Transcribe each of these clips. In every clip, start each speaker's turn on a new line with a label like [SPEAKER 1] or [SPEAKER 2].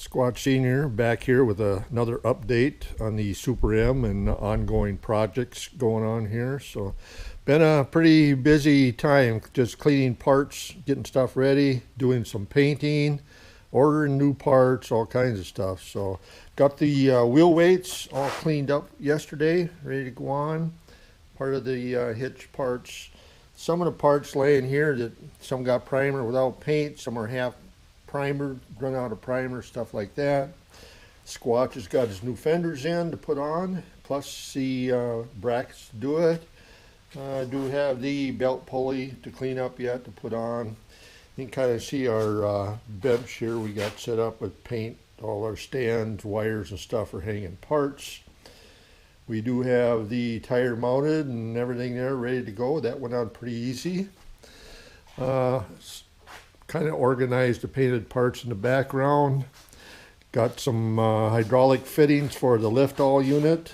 [SPEAKER 1] Squatch Senior back here with another update on the Super M and ongoing projects going on here. So been a pretty busy time, just cleaning parts, getting stuff ready, doing some painting, ordering new parts, all kinds of stuff. So got the wheel weights all cleaned up yesterday, ready to go on. Part of the hitch parts, some of the parts laying here that some got primer without paint, some are half primer, run out of primer, stuff like that. Squatch has got his new fenders in to put on, plus the brackets to do it. I do have the belt pulley to clean up yet to put on. You can kind of see our bench here we got set up with paint. All our stands, wires and stuff are hanging parts. We do have the tire mounted and everything there ready to go. That went on pretty easy. Kind of organized the painted parts in the background. Got some hydraulic fittings for the lift-all unit.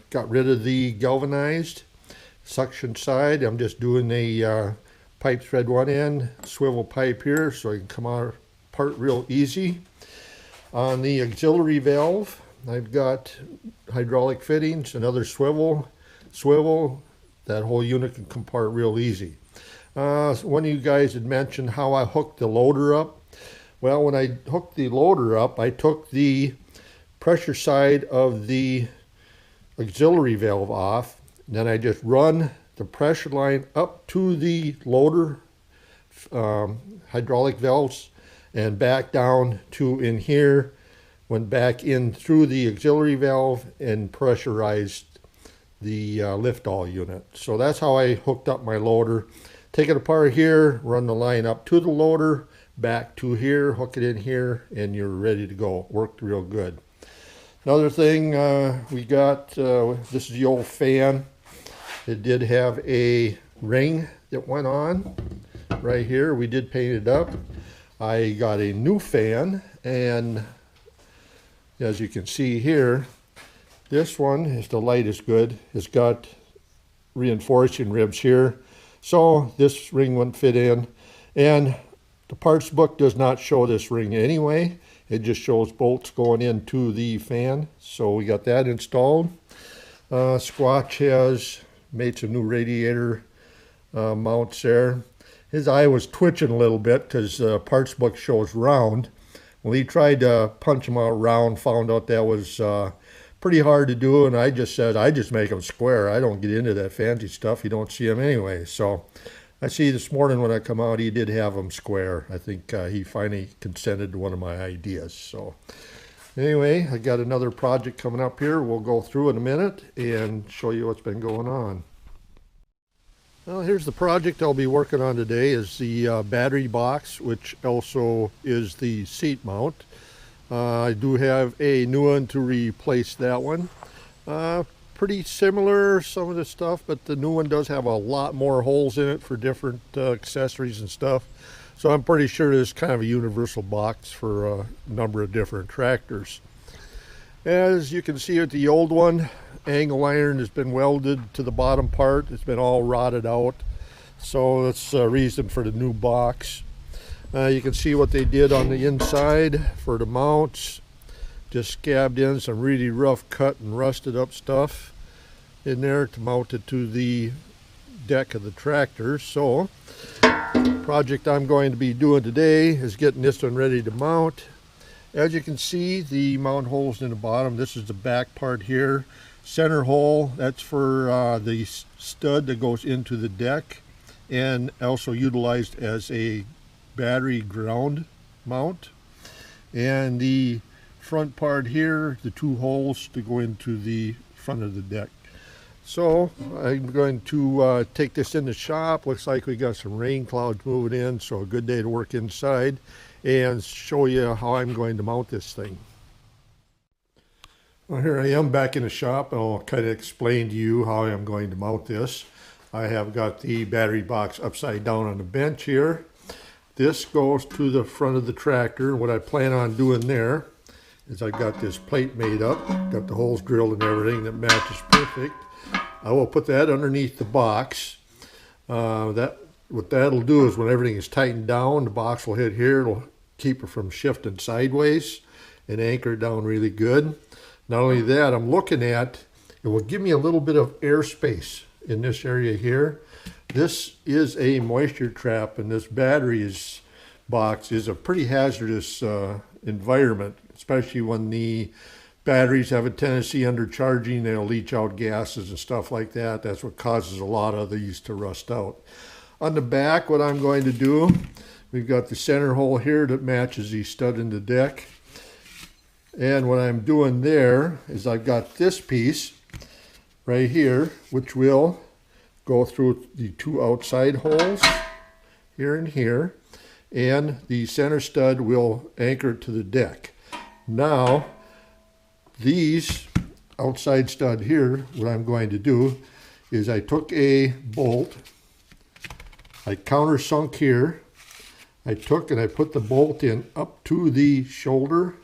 [SPEAKER 1] Got rid of the galvanized suction side. I'm just doing the pipe thread one end, swivel pipe here so I can come out apart real easy. On the auxiliary valve, I've got hydraulic fittings, another swivel. That whole unit can come apart real easy. One of you guys had mentioned how I hooked the loader up. Well, when I hooked the loader up, I took the pressure side of the auxiliary valve off. Then I just run the pressure line up to the loader hydraulic valves and back down to in here. Went back in through the auxiliary valve and pressurized the lift-all unit. So that's how I hooked up my loader. Take it apart here, run the line up to the loader, back to here, hook it in here, and you're ready to go. Worked real good. Another thing we got, this is the old fan. It did have a ring that went on right here. We did paint it up. I got a new fan, and as you can see here, this one, if the light is good, it's got reinforcing ribs here. So this ring wouldn't fit in, and the parts book does not show this ring anyway. It just shows bolts going into the fan. So we got that installed. Squatch has made some new radiator mounts there. His eye was twitching a little bit because the parts book shows round. Well, he tried to punch them out round, found out that was pretty hard to do, and I just said, I just make them square. I don't get into that fancy stuff. You don't see them anyway. So I see this morning when I come out, he did have them square. I think he finally consented to one of my ideas. So anyway, I got another project coming up here. We'll go through in a minute and show you what's been going on. Well, here's the project I'll be working on today is the battery box, which also is the seat mount. I do have a new one to replace that one. Pretty similar, some of the stuff, but the new one does have a lot more holes in it for different accessories and stuff. So I'm pretty sure it's kind of a universal box for a number of different tractors. As you can see with the old one, angle iron has been welded to the bottom part. It's been all rotted out. So that's a reason for the new box. You can see what they did on the inside for the mounts. Just scabbed in some really rough cut and rusted up stuff in there to mount it to the deck of the tractor. So the project I'm going to be doing today is getting this one ready to mount. As you can see, the mount holes in the bottom. This is the back part here. Center hole, that's for the stud that goes into the deck and also utilized as a battery ground mount. And the front part here, the two holes to go into the front of the deck. So I'm going to take this in the shop. Looks like we got some rain clouds moving in, so a good day to work inside, and show you how I'm going to mount this thing. Well, here I am back in the shop, and I'll kind of explain to you how I'm going to mount this. I have got the battery box upside down on the bench here. This goes to the front of the tractor. What I plan on doing there is I've got this plate made up, got the holes drilled and everything that matches perfect. I will put that underneath the box. What that'll do is when everything is tightened down, the box will hit here. It'll keep it from shifting sideways. and anchor it down really good. Not only that, I'm looking at, it will give me a little bit of airspace in this area here. This is a moisture trap, and this batteries box is a pretty hazardous environment, especially when the batteries have a tendency under charging, they'll leach out gases and stuff like that. That's what causes a lot of these to rust out. On the back, what I'm going to do, we've got the center hole here that matches the stud in the deck. And what I'm doing there is I've got this piece right here, which will go through the two outside holes here and here, and the center stud will anchor to the deck. Now, these outside stud here, what I'm going to do is I took a bolt, I countersunk here, I took and I put the bolt in up to the shoulder.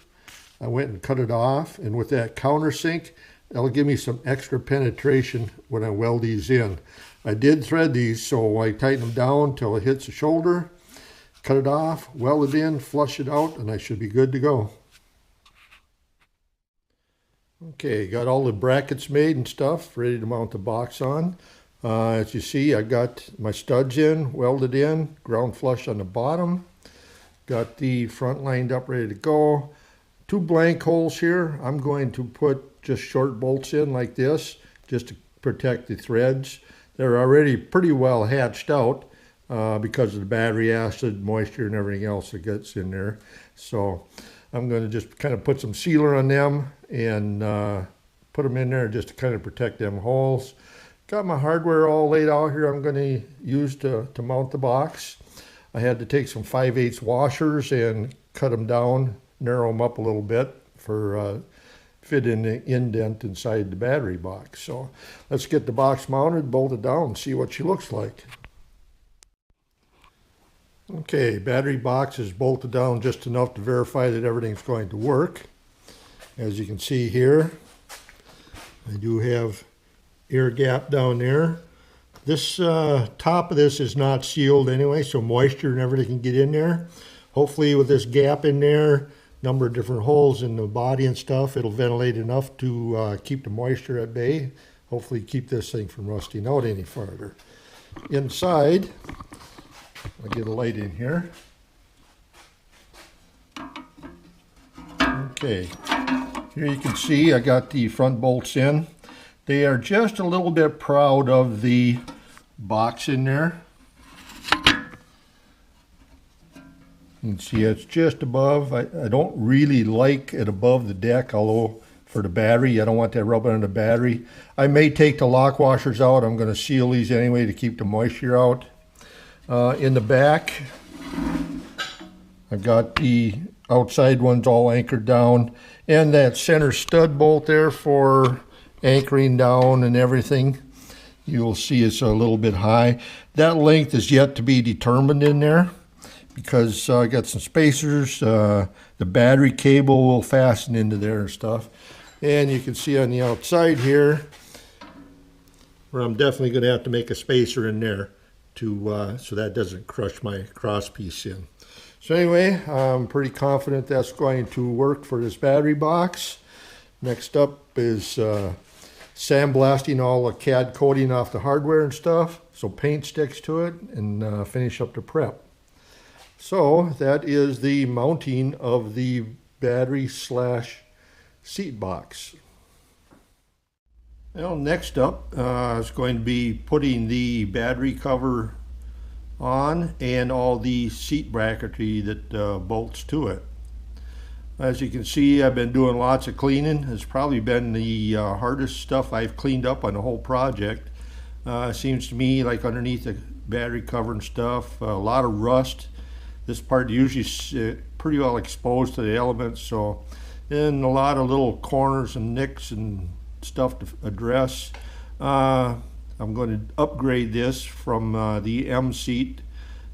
[SPEAKER 1] I went and cut it off, and with that countersink, that'll give me some extra penetration when I weld these in. I did thread these, so I tighten them down till it hits the shoulder, cut it off, weld it in, flush it out, and I should be good to go. Okay, got all the brackets made and stuff, ready to mount the box on. As you see, I got my studs in, welded in, ground flush on the bottom. Got the front lined up, ready to go. Two blank holes here. I'm going to put just short bolts in like this, just to protect the threads. They're already pretty well hatched out because of the battery acid, moisture, and everything else that gets in there. So I'm going to just kind of put some sealer on them and put them in there just to kind of protect them holes. Got my hardware all laid out here I'm going to use to mount the box. I had to take some 5/8 washers and cut them down, narrow them up a little bit for fit in the indent inside the battery box. So let's get the box mounted, bolt it down, and see what she looks like. Okay, battery box is bolted down just enough to verify that everything's going to work. As you can see here, I do have air gap down there. This top of this is not sealed anyway, so moisture and everything can get in there. Hopefully with this gap in there, number of different holes in the body and stuff, it'll ventilate enough to keep the moisture at bay. Hopefully keep this thing from rusting out any farther. Inside, I'll get a light in here. Okay, here you can see I got the front bolts in. They are just a little bit proud of the box in there. You can see it's just above. I don't really like it above the deck, although for the battery, I don't want that rubbing on the battery. I may take the lock washers out. I'm going to seal these anyway to keep the moisture out. In the back, I've got the outside ones all anchored down, and that center stud bolt there for anchoring down and everything. You'll see it's a little bit high. That length is yet to be determined in there because I got some spacers. The battery cable will fasten into there and stuff. And you can see on the outside here where I'm definitely going to have to make a spacer in there to so that doesn't crush my cross piece in. So anyway, I'm pretty confident that's going to work for this battery box. Next up is sandblasting all the CAD coating off the hardware and stuff so paint sticks to it, and finish up the prep. So that is the mounting of the battery slash seat box. Well, next up is going to be putting the battery cover on and all the seat bracketry that bolts to it. As you can see, I've been doing lots of cleaning. It's probably been the hardest stuff I've cleaned up on the whole project. Seems to me like underneath the battery cover and stuff, a lot of rust. This part usually is pretty well exposed to the elements, so and a lot of little corners and nicks and stuff to address. I'm going to upgrade this from the M seat,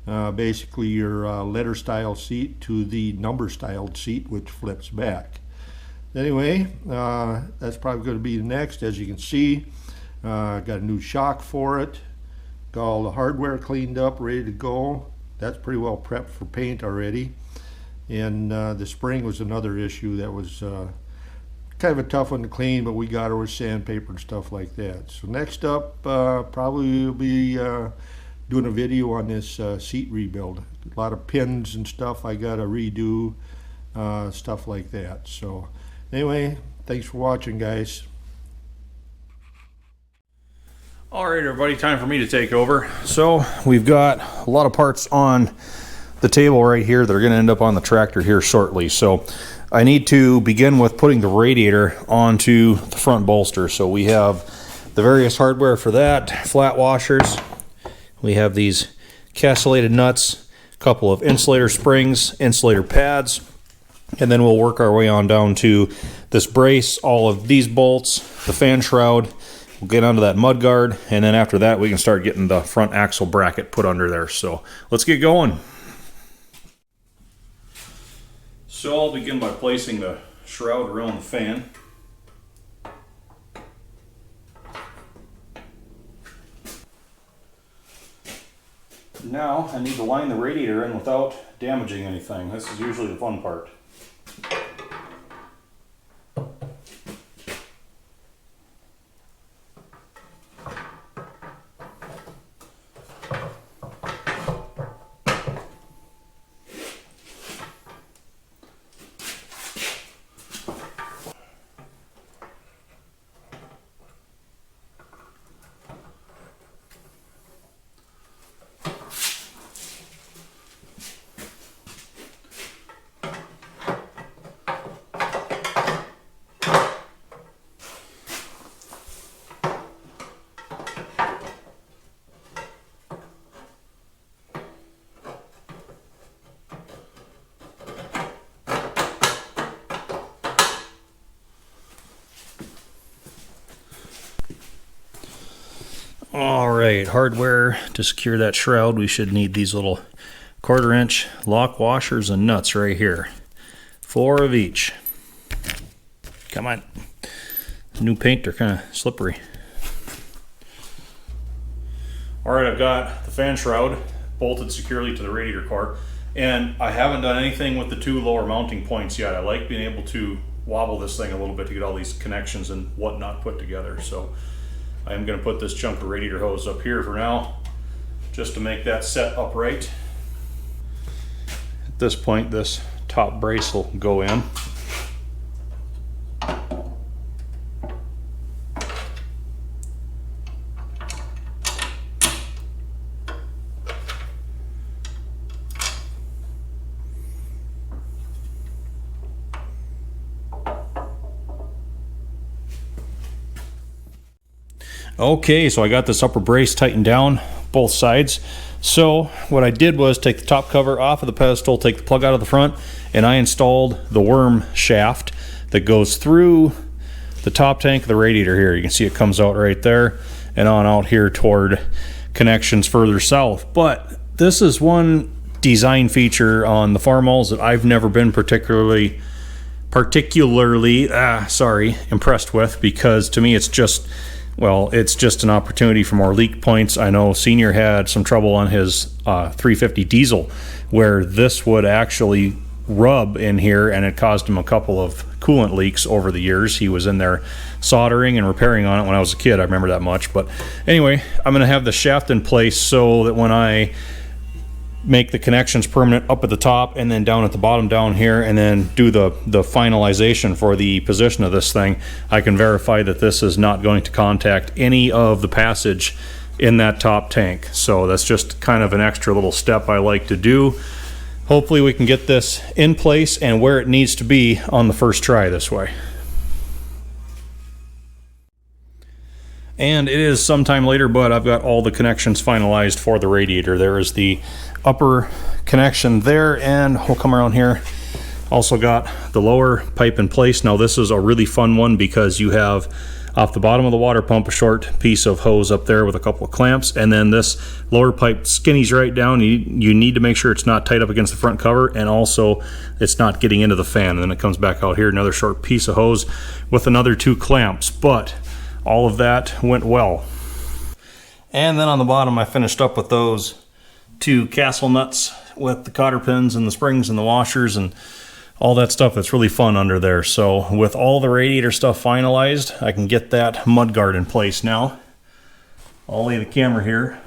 [SPEAKER 1] basically your letter style seat, to the number styled seat, which flips back. Anyway, that's probably going to be the next. As you can see, got a new shock for it, got all the hardware cleaned up, ready to go. That's pretty well prepped for paint already. And the spring was another issue that was kind of a tough one to clean, but we got her with sandpaper and stuff like that. So next up, probably we'll be doing a video on this seat rebuild. A lot of pins and stuff I got to redo, stuff like that. So anyway, thanks for watching, guys.
[SPEAKER 2] All right, everybody, time for me to take over. So we've got a lot of parts on the table right here that are going to end up on the tractor here shortly. So I need to begin with putting the radiator onto the front bolster. So we have the various hardware for that, flat washers. We have these castellated nuts, a couple of insulator springs, insulator pads, and then we'll work our way on down to this brace, all of these bolts, the fan shroud. We'll get onto that mud guard, and then after that we can start getting the front axle bracket put under there. So let's get going. So I'll begin by placing the shroud around the fan. Now I need to line the radiator in without damaging anything. This is usually the fun part. Alright, hardware to secure that shroud. We should need these little 1/4 inch lock washers and nuts right here. 4 of each. Come on. New paint, they're kind of slippery. Alright, I've got the fan shroud bolted securely to the radiator core, and I haven't done anything with the 2 lower mounting points yet. I like being able to wobble this thing a little bit to get all these connections and whatnot put together. So I am going to put this chunk of radiator hose up here for now, just to make that set upright. At this point, this top brace will go in. Okay, so I got this upper brace tightened down both sides. So what I did was take the top cover off of the pedestal, take the plug out of the front, and I installed the worm shaft that goes through the top tank of the radiator here. You can see it comes out right there and on out here toward connections further south. But this is one design feature on the Farmalls that I've never been particularly impressed with, because to me it's just, well, it's just an opportunity for more leak points. I know Senior had some trouble on his 350 diesel where this would actually rub in here, and it caused him a couple of coolant leaks over the years. He was in there soldering and repairing on it when I was a kid. I remember that much. But anyway, I'm going to have the shaft in place so that when I make the connections permanent up at the top and then down at the bottom down here, and then do the finalization for the position of this thing, I can verify that this is not going to contact any of the passage in that top tank. So that's just kind of an extra little step I like to do. Hopefully we can get this in place and where it needs to be on the first try this way. And it is sometime later, but I've got all the connections finalized for the radiator. There is the upper connection there, and we'll come around here. Also got the lower pipe in place. Now this is a really fun one because you have off the bottom of the water pump a short piece of hose up there with a couple of clamps, and then this lower pipe skinnies right down. You need to make sure it's not tight up against the front cover, and also it's not getting into the fan. And then it comes back out here, another short piece of hose with another 2 clamps. But all of that went well. And then on the bottom I finished up with those 2 castle nuts with the cotter pins and the springs and the washers and all that stuff that's really fun under there. So with all the radiator stuff finalized, I can get that mud guard in place now. I'll lay the camera here,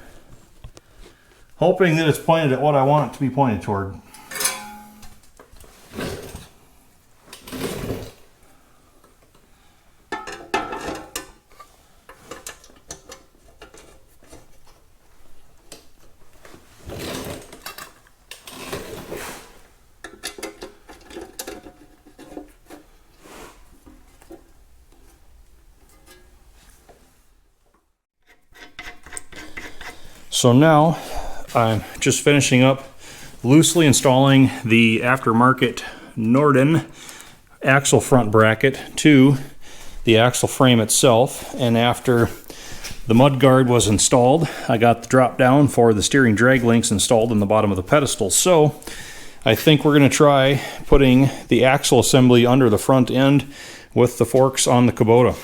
[SPEAKER 2] hoping that it's pointed at what I want it to be pointed toward. So now I'm just finishing up loosely installing the aftermarket Norden axle front bracket to the axle frame itself. And after the mud guard was installed, I got the drop down for the steering drag links installed in the bottom of the pedestal. So I think we're going to try putting the axle assembly under the front end with the forks on the Kubota.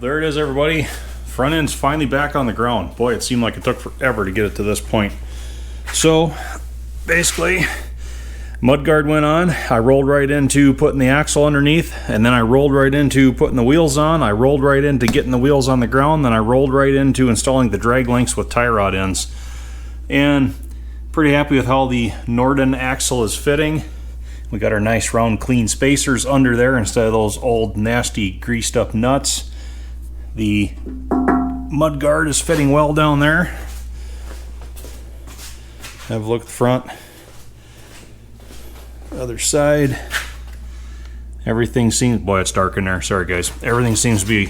[SPEAKER 2] There it is, everybody. Front end's finally back on the ground. Boy, it seemed like it took forever to get it to this point. So basically, mudguard went on. I rolled right into putting the axle underneath, and then I rolled right into putting the wheels on. I rolled right into getting the wheels on the ground. Then I rolled right into installing the drag links with tie rod ends. And pretty happy with how the Norden axle is fitting. We got our nice round clean spacers under there instead of those old nasty greased up nuts. The mud guard is fitting well down there. Have a look at the front. Other side. Everything seems, boy, it's dark in there. Sorry guys. Everything seems to be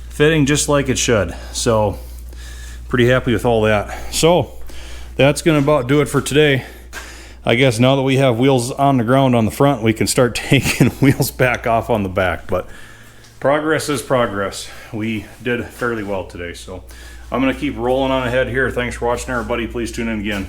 [SPEAKER 2] fitting just like it should. So pretty happy with all that. So that's gonna about do it for today. I guess now that we have wheels on the ground on the front, we can start taking wheels back off on the back. But progress is progress. We did fairly well today, so I'm going to keep rolling on ahead here. Thanks for watching, everybody. Please tune in again.